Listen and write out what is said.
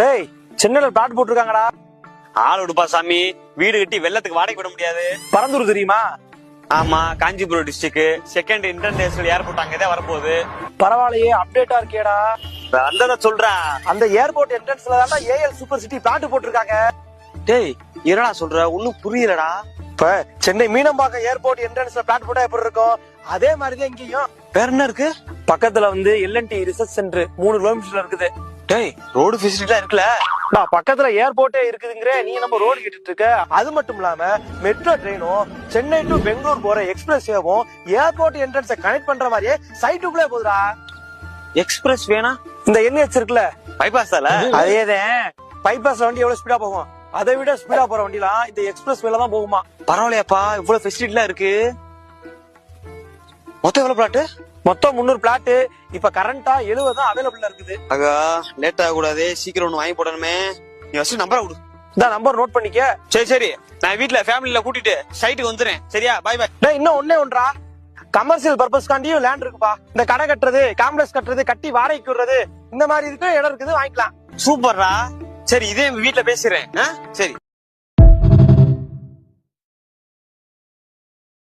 டேய், சென்னையில பிளாட் போட்டிருக்காங்கடா. ஆள் விடுப்பா சாமி, வீடு கட்டி வெள்ளத்துக்கு வாடகை விட முடியாது. பரந்தூர் தெரியுமா? ஆமா, Kanchipuram district second international airport அங்கதான் வரப்போகுது. பரவாயில்லையே, அப்டேட்டா இருக்கேடா. அதான் சொல்றேன், அந்த ஏர்போர்ட் என்ட்ரன்ஸ்ல தான் ஏஎல் சூப்பர் சிட்டி பிளாட் போட்டிருக்காங்க. டேய் என்னடா சொல்ற, ஒன்னும் புரியலடா. இப்ப சென்னை மீனம்பாக்கம் ஏர்போர்ட் என்ட்ரன்ஸ்ல பிளாட் போட்டா எப்படி இருக்கும், அதே மாதிரிதான் இங்கேயும். வேற என்ன இருக்கு? பக்கத்துல எல்என்டி ரிசர்ச் சென்டர் 3 கிலோமீட்டர்ல இருக்குது. டேய், ரோடு ஃபெசிலிட்டிலாம் இருக்குல்ல? பக்கத்துல ஏர்போர்ட்டே இருக்குதுங்கிற நீ நம்ம ரோடு கேட்டுட்டு இருக்க. அது மட்டும் இல்லாம மெட்ரோ ட்ரெயினும் சென்னை டு பெங்களூர் போற எக்ஸ்பிரஸ் வேவும் ஏர்போர்ட் என்ட்ரன்ஸை கனெக்ட் பண்ற மாதிரியே சைட்டுக்குள்ளே போகுதுடா. எக்ஸ்பிரஸ் வேணா? இந்த என்ஹெச் இருக்குல்ல, பைபாஸ் தால? அதேதான். பைபாஸ்ல வண்டி எவ்வளவு ஸ்பீடா போகும், அதை விட ஸ்பீடா போற வண்டிலாம் இந்த எக்ஸ்பிரஸ் வேல தான் போகுமா. பரவாயில்லையாப்பா, இவ்வளவு ஃபெசிலிட்டிலாம் இருக்கு. மொத்தம் எவ்வளவு பிளாட்? மொத்தம் 300 பிளாட். இப்ப கரண்டா 70 தான் அவைலபிளா இருக்குது. அகா, லேட் ஆக கூடாது, சீக்கிரம் ஒண்ணு வாங்கி போடணுமே. நீ ஃபர்ஸ்ட் நம்பரை கொடு. இந்த நம்பர் நோட் பண்ணிக்க. சரி, நான் வீட்ல ஃபேமிலில கூட்டிட்டு சைட்டுக்கு வந்துறேன். சரியா? Bye bye. டேய், இன்னும் ஒன்றா கமர்ஷியல் பர்பஸ்காண்டியும் லேண்ட் இருக்குப்பா. இந்த கடை கட்டுறது, காம்ப்ளெக்ஸ் கட்டுறது, கட்டி வாடகைக்கு விடுறது, இந்த மாதிரி இதுக்கு இடம் இருக்குது, வாங்கிக்கலாம். சூப்பர்ரா. சரி, இதே வீட்ல பேசிடுறேன். சரி.